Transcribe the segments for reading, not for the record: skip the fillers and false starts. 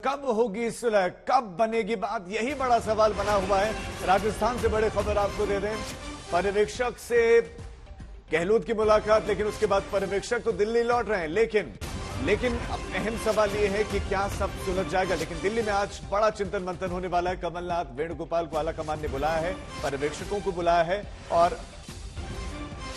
कब होगी सुलह, कब बनेगी बात, यही बड़ा सवाल बना हुआ है। राजस्थान से बड़ी खबर आपको दे दें, पर्यवेक्षक से गहलोत की मुलाकात, लेकिन उसके बाद पर्यवेक्षक तो दिल्ली लौट रहे हैं। लेकिन अब अहम सवाल यह है कि क्या सब सुलझ जाएगा। लेकिन दिल्ली में आज बड़ा चिंतन मंथन होने वाला है। कमलनाथ वेणुगोपाल को आलाकमान ने बुलाया है, पर्यवेक्षकों को बुलाया है और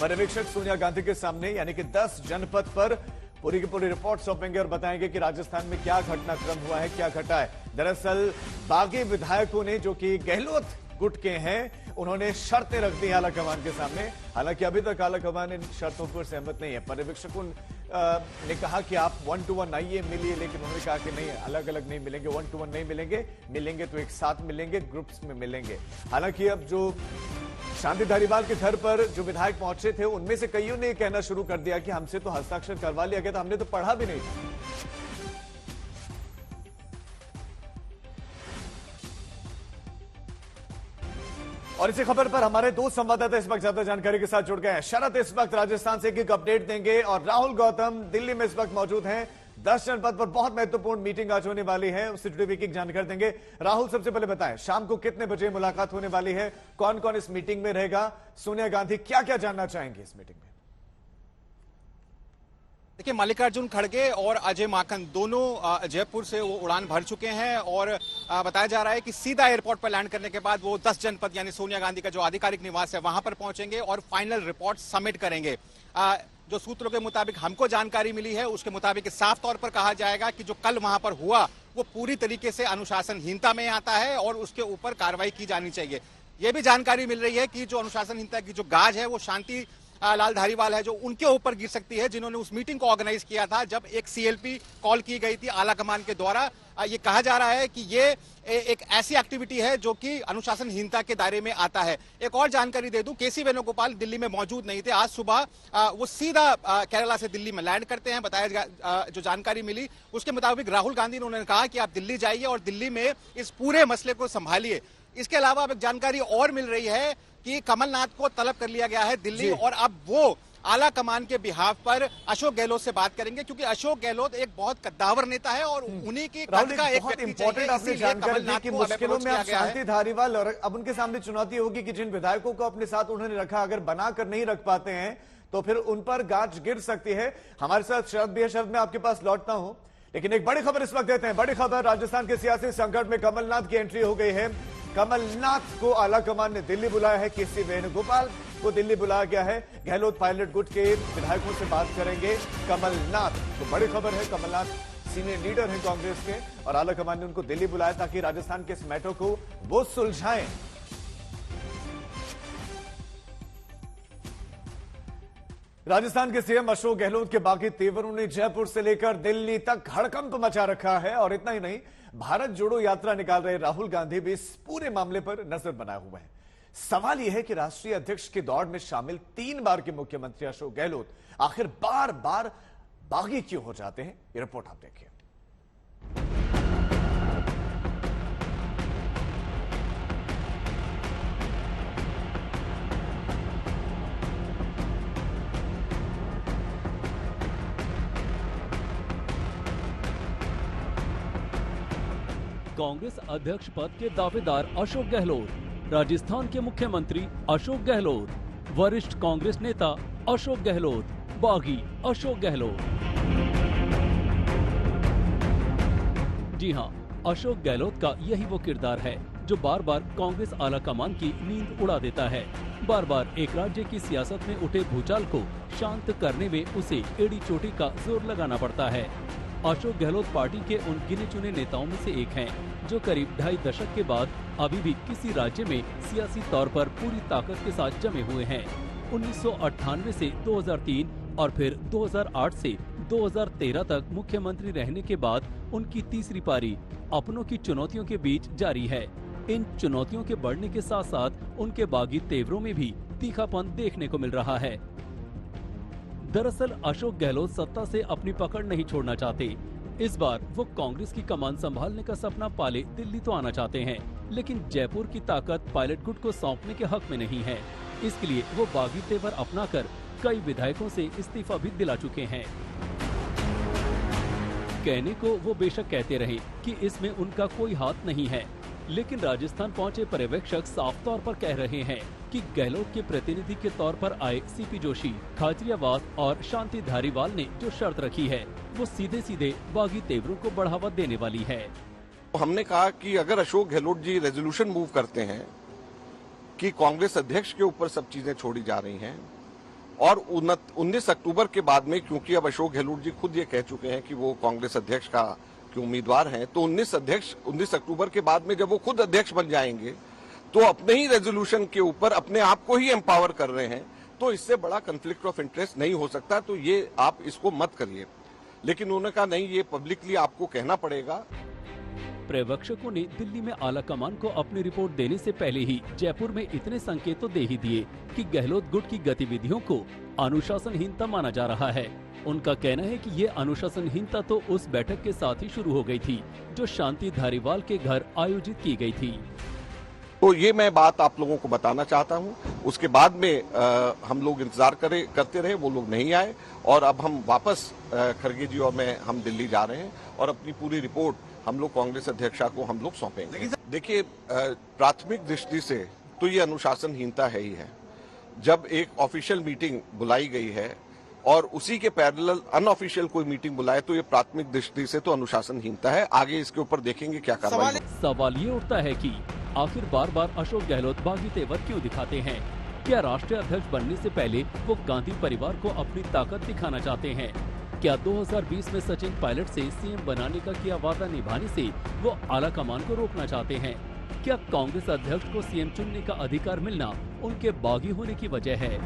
पर्यवेक्षक सोनिया गांधी के सामने यानी कि 10 जनपद पर पूरी की पूरी रिपोर्ट सौंपेंगे और बताएंगे कि राजस्थान में क्या घटनाक्रम हुआ है, क्या घटा है। दरअसल बागी विधायकों ने, जो कि गहलोत गुट के हैं, उन्होंने शर्तें रख दी आलाकमान के सामने। हालांकि अभी तक आलाकमान इन शर्तों पर सहमत नहीं है। पर्यवेक्षकों ने कहा कि आप 1 to 1 आइए, मिलिए, लेकिन उन्होंने कहा कि नहीं, अलग अलग नहीं मिलेंगे, 1 to 1 नहीं मिलेंगे तो एक साथ मिलेंगे, ग्रुप्स में मिलेंगे। हालांकि अब जो शांति धारीवाल के घर पर जो विधायक पहुंचे थे, उनमें से कईयों ने कहना शुरू कर दिया कि हमसे तो हस्ताक्षर करवा लिया गया था, हमने तो पढ़ा भी नहीं था। और इसी खबर पर हमारे दो संवाददाता इस वक्त ज्यादा जानकारी के साथ जुड़ गए हैं। शरद इस वक्त राजस्थान से एक अपडेट देंगे और राहुल गौतम दिल्ली में इस वक्त मौजूद हैं। 10 जनपद पर बहुत महत्वपूर्ण मीटिंग आज होने वाली है, उससे जुड़ी हुई जानकारी देंगे। राहुल, सबसे पहले बताएं, शाम को कितने बजे मुलाकात होने वाली है, कौन कौन इस मीटिंग में रहेगा, सोनिया गांधी क्या क्या जानना चाहेंगे इस मीटिंग में? देखिए, मल्लिकार्जुन खड़गे और अजय माकन दोनों जयपुर से वो उड़ान भर चुके हैं और बताया जा रहा है कि सीधा एयरपोर्ट पर लैंड करने के बाद वो 10 जनपद यानी सोनिया गांधी का जो आधिकारिक निवास है वहां पर पहुंचेंगे और फाइनल रिपोर्ट सबमिट करेंगे। जो सूत्रों के मुताबिक हमको जानकारी मिली है, उसके मुताबिक साफ तौर पर कहा जाएगा कि जो कल वहां पर हुआ वो पूरी तरीके से अनुशासनहीनता में आता है और उसके ऊपर कार्रवाई की जानी चाहिए। यह भी जानकारी मिल रही है कि जो अनुशासनहीनता की जो गाज है वो शांति लाल धारीवाल है जो उनके ऊपर गिर सकती है, जिन्होंने उस मीटिंग को ऑर्गेनाइज किया था जब एक सीएलपी कॉल की गई थी आलाकमान के द्वारा। ये कहा जा रहा है कि ये एक ऐसी एक्टिविटी है जो कि अनुशासनहीनता के दायरे में आता है। एक और जानकारी दे दूं, केसी वेणुगोपाल दिल्ली में मौजूद नहीं थे। आज सुबह वो सीधा केरला से दिल्ली में लैंड करते हैं। बताया जो जानकारी मिली उसके मुताबिक राहुल गांधी ने उन्होंने कहा कि आप दिल्ली जाइए और दिल्ली में इस पूरे मसले को संभालिए। इसके अलावा अब एक जानकारी और मिल रही है कि कमलनाथ को तलब कर लिया गया है दिल्ली और अब वो आला कमान के बिहाफ पर अशोक गहलोत से बात करेंगे, क्योंकि अशोक गहलोत एक बहुत कद्दावर नेता है और उन्हीं की कद का एक व्यक्ति चाहिए। आपने जानकारी दी कि मुश्किलों में आप शांति धारीवाल और अब उनके सामने चुनौती होगी कि जिन विधायकों को अपने साथ उन्होंने रखा, अगर बनाकर नहीं रख पाते हैं तो फिर उन पर गाज गिर सकती है। हमारे साथ शरद भी है, शरद मैं आपके पास लौटता हूं, लेकिन एक बड़ी खबर इस वक्त देते हैं। बड़ी खबर, राजस्थान के सियासी संकट में कमलनाथ की एंट्री हो गई है। कमलनाथ को आलाकमान ने दिल्ली बुलाया है, केसी वेणुगोपाल को दिल्ली बुलाया गया है। गहलोत पायलट गुट के विधायकों से बात करेंगे कमलनाथ। तो बड़ी खबर है, कमलनाथ सीनियर लीडर हैं कांग्रेस के और आलाकमान ने उनको दिल्ली बुलाया ताकि राजस्थान के इस मैटर को वो सुलझाएं। राजस्थान के सीएम अशोक गहलोत के बागी तेवरों ने जयपुर से लेकर दिल्ली तक हड़कंप मचा रखा है और इतना ही नहीं, भारत जोड़ो यात्रा निकाल रहे राहुल गांधी भी इस पूरे मामले पर नजर बनाए हुए हैं। सवाल यह है कि राष्ट्रीय अध्यक्ष की दौड़ में शामिल 3 बार के मुख्यमंत्री अशोक गहलोत आखिर बार बार बागी क्यों हो जाते हैं? ये रिपोर्ट आप देखिए। कांग्रेस अध्यक्ष पद के दावेदार अशोक गहलोत, राजस्थान के मुख्यमंत्री अशोक गहलोत, वरिष्ठ कांग्रेस नेता अशोक गहलोत, बागी अशोक गहलोत। जी हां, अशोक गहलोत का यही वो किरदार है जो बार बार कांग्रेस आलाकमान की नींद उड़ा देता है। बार बार एक राज्य की सियासत में उठे भूचाल को शांत करने में उसे एड़ी चोटी का जोर लगाना पड़ता है। अशोक गहलोत पार्टी के उन गिने चुने नेताओं में से एक हैं, जो करीब 2.5 दशक के बाद अभी भी किसी राज्य में सियासी तौर पर पूरी ताकत के साथ जमे हुए हैं। 1998 से 2003 और फिर 2008 से 2013 तक मुख्यमंत्री रहने के बाद उनकी तीसरी पारी अपनों की चुनौतियों के बीच जारी है। इन चुनौतियों के बढ़ने के साथ साथ उनके बागी तेवरों में भी तीखापन देखने को मिल रहा है। दरअसल अशोक गहलोत सत्ता से अपनी पकड़ नहीं छोड़ना चाहते। इस बार वो कांग्रेस की कमान संभालने का सपना पाले दिल्ली तो आना चाहते हैं, लेकिन जयपुर की ताकत पायलट गुट को सौंपने के हक में नहीं है। इसके लिए वो बागी तेवर अपनाकर कई विधायकों से इस्तीफा भी दिला चुके हैं। कहने को वो बेशक कहते रहे कि इसमें उनका कोई हाथ नहीं है, लेकिन राजस्थान पहुंचे पर्यवेक्षक साफ तौर पर कह रहे हैं कि गहलोत के प्रतिनिधि के तौर पर आए सीपी जोशी, खाचरियावास और शांति धारीवाल ने जो शर्त रखी है वो सीधे सीधे बागी तेवरों को बढ़ावा देने वाली है। हमने कहा कि अगर अशोक गहलोत जी रेजोल्यूशन मूव करते हैं कि कांग्रेस अध्यक्ष के ऊपर सब चीजें छोड़ी जा रही हैं और 19 अक्टूबर के बाद में, क्योंकि अब अशोक गहलोत जी खुद ये कह चुके हैं कि वो कांग्रेस अध्यक्ष के उम्मीदवार हैं, तो 19 अक्टूबर के बाद में जब वो खुद अध्यक्ष बन जाएंगे तो अपने ही रेजोल्यूशन के ऊपर अपने आप को ही एम्पावर कर रहे हैं, तो इससे बड़ा कन्फ्लिक्ट ऑफ इंटरेस्ट नहीं हो सकता। तो ये आप इसको मत करिए। लेकिन उन्होंने कहा नहीं, ये पब्लिकली आपको कहना पड़ेगा। पर्यवेक्षकों ने दिल्ली में आला कमान को अपनी रिपोर्ट देने से पहले ही जयपुर में इतने संकेत तो दे ही दिए कि गहलोत गुट की गतिविधियों को अनुशासनहीनता माना जा रहा है। उनका कहना है कि ये अनुशासनहीनता तो उस बैठक के साथ ही शुरू हो गई थी जो शांति धारीवाल के घर आयोजित की गई थी। तो ये मैं बात आप लोगों को बताना चाहता हूँ। उसके बाद में हम लोग इंतजार करते रहे, वो लोग नहीं आए और अब हम वापस खड़गे जी और मैं हम दिल्ली जा रहे हैं और अपनी पूरी रिपोर्ट हम लोग कांग्रेस अध्यक्षा को हम लोग सौंपेंगे। देखिए, प्राथमिक दृष्टि से तो ये अनुशासनहीनता है ही है। जब एक ऑफिशियल मीटिंग बुलाई गई है और उसी के पैरेलल अनऑफिशियल कोई मीटिंग बुलाए तो ये प्राथमिक दृष्टि से तो अनुशासनहीनता है। आगे इसके ऊपर देखेंगे क्या कार्रवाई। सवाल ये उठता है कि आखिर बार बार अशोक गहलोत बागी तेवर क्यों दिखाते हैं? क्या राष्ट्रीय अध्यक्ष बनने से पहले वो गांधी परिवार को अपनी ताकत दिखाना चाहते हैं? क्या 2020 में सचिन पायलट से सीएम बनाने का किया वादा निभाने से वो आला कमान को रोकना चाहते हैं? क्या कांग्रेस अध्यक्ष को सीएम चुनने का अधिकार मिलना उनके बागी होने की वजह है?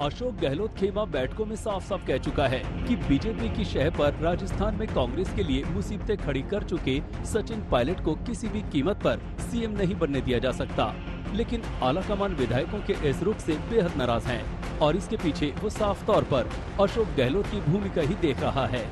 अशोक गहलोत खेमा बैठकों में साफ साफ कह चुका है कि बीजेपी की शह पर राजस्थान में कांग्रेस के लिए मुसीबतें खड़ी कर चुके सचिन पायलट को किसी भी कीमत पर सीएम नहीं बनने दिया जा सकता। लेकिन आलाकमान विधायकों के इस रुख से बेहद नाराज हैं और इसके पीछे वो साफ तौर पर अशोक गहलोत की भूमिका ही देख रहा है।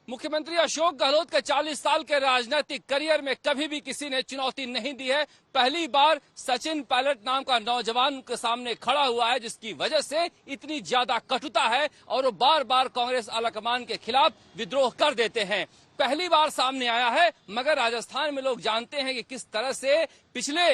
मुख्यमंत्री अशोक गहलोत के 40 साल के राजनीतिक करियर में कभी भी किसी ने चुनौती नहीं दी है। पहली बार सचिन पायलट नाम का नौजवान के सामने खड़ा हुआ है, जिसकी वजह से इतनी ज्यादा कटुता है और वो बार बार कांग्रेस आलाकमान के खिलाफ विद्रोह कर देते हैं। पहली बार सामने आया है, मगर राजस्थान में लोग जानते हैं कि किस तरह से पिछले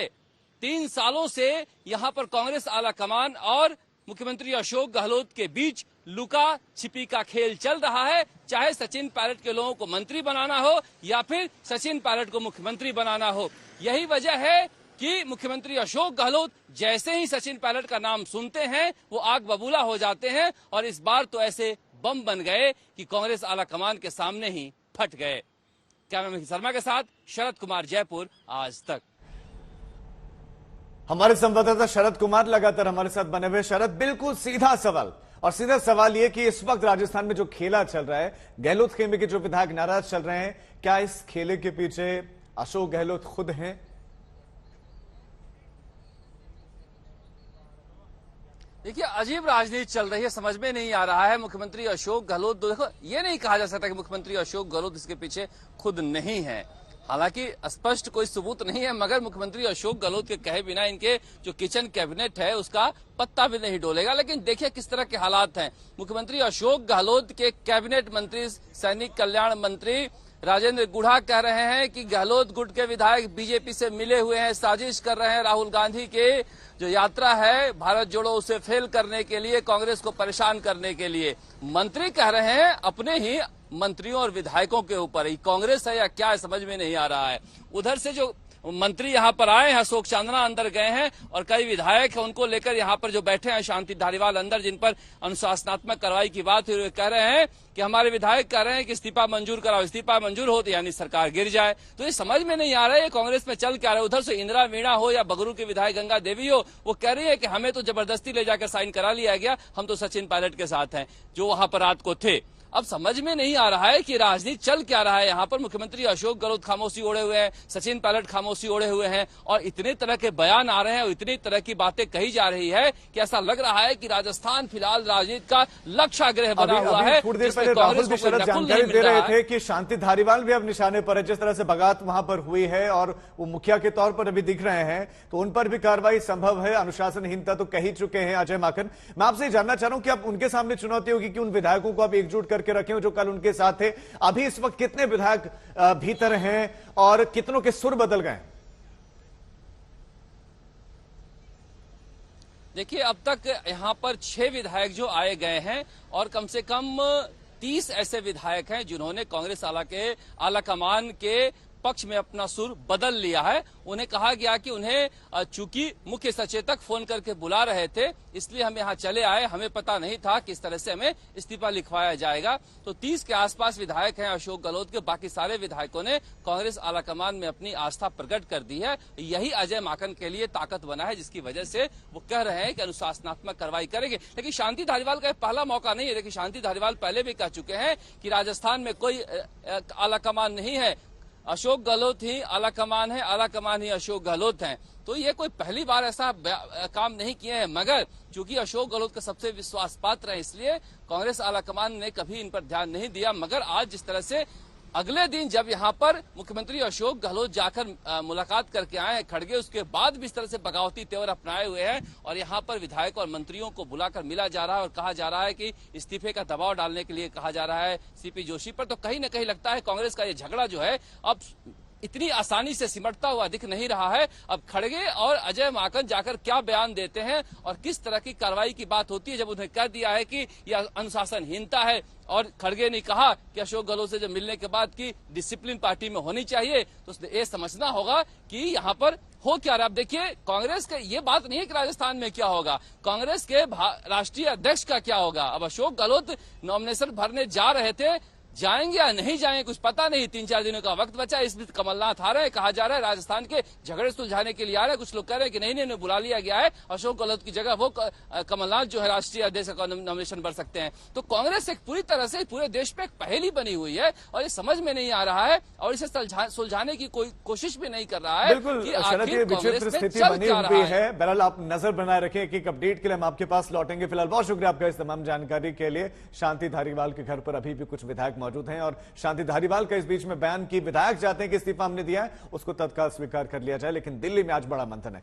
3 सालों से यहाँ पर कांग्रेस आलाकमान और मुख्यमंत्री अशोक गहलोत के बीच लुका छिपी का खेल चल रहा है। चाहे सचिन पायलट के लोगों को मंत्री बनाना हो या फिर सचिन पायलट को मुख्यमंत्री बनाना हो। यही वजह है कि मुख्यमंत्री अशोक गहलोत जैसे ही सचिन पायलट का नाम सुनते हैं वो आग बबूला हो जाते हैं और इस बार तो ऐसे बम बन गए कि कांग्रेस आलाकमान के सामने ही फट गए। कैमरामैन शर्मा के साथ शरद कुमार, जयपुर, आज तक। हमारे संवाददाता शरद कुमार लगातार हमारे साथ बने हुए। शरद, बिल्कुल सीधा सवाल, और सीधा सवाल ये कि इस वक्त राजस्थान में जो खेला चल रहा है, गहलोत खेमे के जो विधायक नाराज चल रहे हैं, क्या इस खेले के पीछे अशोक गहलोत खुद हैं? देखिए, अजीब राजनीति चल रही है, समझ में नहीं आ रहा है। मुख्यमंत्री अशोक गहलोत, देखो ये नहीं कहा जा सकता कि मुख्यमंत्री अशोक गहलोत इसके पीछे खुद नहीं है। हालांकि स्पष्ट कोई सबूत नहीं है, मगर मुख्यमंत्री अशोक गहलोत के कहे बिना इनके जो किचन कैबिनेट है उसका पत्ता भी नहीं डोलेगा। लेकिन देखिए किस तरह के हालात हैं। मुख्यमंत्री अशोक गहलोत के कैबिनेट मंत्री, सैनिक कल्याण मंत्री राजेंद्र गुढ़ा कह रहे हैं कि गहलोत गुट के विधायक बीजेपी से मिले हुए हैं, साजिश कर रहे हैं राहुल गांधी के जो यात्रा है भारत जोड़ो उसे फेल करने के लिए, कांग्रेस को परेशान करने के लिए। मंत्री कह रहे हैं अपने ही मंत्रियों और विधायकों के ऊपर। ही कांग्रेस है या क्या है, समझ में नहीं आ रहा है। उधर से जो मंत्री यहाँ पर आए हैं, अशोक चांदना अंदर गए हैं और कई विधायक हैं, उनको लेकर यहाँ पर जो बैठे हैं शांति धारीवाल अंदर, जिन पर अनुशासनात्मक कार्रवाई की बात हुई, कह रहे हैं कि हमारे विधायक कह रहे हैं कि इस्तीफा मंजूर कराओ। इस्तीफा मंजूर हो तो यानी सरकार गिर जाए। तो ये समझ में नहीं आ रहा है कांग्रेस में चल क्या रहा है। उधर से इंदिरा मीणा हो या बगरू की विधायक गंगा देवी हो, वो कह रही है कि हमें तो जबरदस्ती ले जाकर साइन करा लिया गया, हम तो सचिन पायलट के साथ हैं जो वहां पर रात को थे। अब समझ में नहीं आ रहा है कि राजनीति चल क्या रहा है यहाँ पर। मुख्यमंत्री अशोक गहलोत खामोशी ओढ़े हुए हैं, सचिन पायलट खामोशी ओढ़े हुए हैं और इतने तरह के बयान आ रहे हैं और इतनी तरह की बातें कही जा रही है कि ऐसा लग रहा है कि राजस्थान फिलहाल राजनीति का लक्ष्यागृह बना हुआ है। थोड़ी देर पहले राहुल भी शरद जानकारी दे रहे थे कि शांति धारीवाल भी अब निशाने पर है, जिस तरह से बगावत वहां पर हुई है और वो मुखिया के तौर पर अभी दिख रहे हैं, तो उन पर भी कार्रवाई संभव है। अनुशासनहीनता तो कह ही चुके हैं अजय माकन। मैं आपसे जानना चाह रहा हूं कि अब उनके सामने चुनौती होगी कि उन विधायकों को आप एकजुट करके रखें जो कल उनके साथ थे। अभी इस वक्त कितने विधायक भीतर हैं और कितनों के सुर बदल गए? देखिए, अब तक यहां पर 6 विधायक जो आए गए हैं और कम से कम 30 ऐसे विधायक हैं जिन्होंने कांग्रेस आला कमान के पक्ष में अपना सुर बदल लिया है। उन्हें कहा गया कि उन्हें चूंकि मुख्य सचेतक फोन करके बुला रहे थे इसलिए हम यहां चले आए, हमें पता नहीं था किस तरह से हमें इस्तीफा लिखवाया जाएगा। तो 30 के आसपास विधायक हैं अशोक गहलोत के। बाकी सारे विधायकों ने कांग्रेस आलाकमान में अपनी आस्था प्रकट कर दी है। यही अजय माकन के लिए ताकत बना है, जिसकी वजह से वो कह रहे हैं कि अनुशासनात्मक कार्रवाई करेंगे। लेकिन शांति धारीवाल का पहला मौका नहीं है। देखिए, शांति धारीवाल पहले भी कह चुके हैं कि राजस्थान में कोई आलाकमान नहीं है, अशोक गहलोत ही आलाकमान है, आलाकमान ही अशोक गहलोत हैं। तो ये कोई पहली बार ऐसा काम नहीं किए हैं, मगर चूंकि अशोक गहलोत का सबसे विश्वास पात्र है इसलिए कांग्रेस आलाकमान ने कभी इन पर ध्यान नहीं दिया। मगर आज जिस तरह से अगले दिन जब यहाँ पर मुख्यमंत्री अशोक गहलोत जाकर मुलाकात करके आए हैं खड़गे, उसके बाद भी इस तरह से बगावती तेवर अपनाए हुए हैं और यहाँ पर विधायकों और मंत्रियों को बुलाकर मिला जा रहा है और कहा जा रहा है कि इस्तीफे का दबाव डालने के लिए कहा जा रहा है सीपी जोशी पर। तो कहीं न कहीं लगता है कांग्रेस का ये झगड़ा जो है अब इतनी आसानी से सिमटता हुआ दिख नहीं रहा है। अब खड़गे और अजय माकन जाकर क्या बयान देते हैं और किस तरह की कार्रवाई की बात होती है। जब उन्हें कह दिया है कि यह अनुशासनहीनता है और खड़गे ने कहा कि अशोक गहलोत से जब मिलने के बाद की डिसिप्लिन पार्टी में होनी चाहिए, तो उसने ये समझना होगा कि यहाँ पर हो क्या रहा। अब देखिए, कांग्रेस के ये बात नहीं है कि राजस्थान में क्या होगा, कांग्रेस के राष्ट्रीय अध्यक्ष का क्या होगा। अब अशोक गहलोत नॉमिनेशन भरने जा रहे थे, जाएंगे या नहीं जाएंगे कुछ पता नहीं। 3-4 दिनों का वक्त बचा। इस बीच कमलनाथ आ रहे हैं, कहा जा रहा है राजस्थान के झगड़े सुलझाने के लिए आ रहे हैं। कुछ लोग कह रहे हैं कि नहीं नहीं बुला लिया गया है, अशोक गहलोत की जगह वो कमलनाथ जो है राष्ट्रीय अध्यक्ष का नॉमिनेशन भर सकते हैं। तो कांग्रेस एक पूरी तरह से पूरे देश पे एक पहेली बनी हुई है और ये समझ में नहीं आ रहा है और इसे सुलझाने की कोई कोशिश भी नहीं कर रहा है। बिल्कुल विचित्र स्थिति बनी हुई है। बहरहाल आप नजर बनाए रखें। एक अपडेट के लिए हम आपके पास लौटेंगे। फिलहाल बहुत शुक्रिया आपका इस तमाम जानकारी के लिए। शांति धारीवाल के घर पर अभी भी कुछ विधायक मौजूद हैं और शांति धारीवाल का इस बीच में बयान की विधायक चाहते हैं कि इस्तीफा हमने दिया है उसको तत्काल स्वीकार कर लिया जाए, लेकिन दिल्ली में आज बड़ा मंथन है।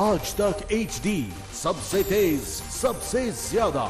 आज तक HD सबसे तेज सबसे ज्यादा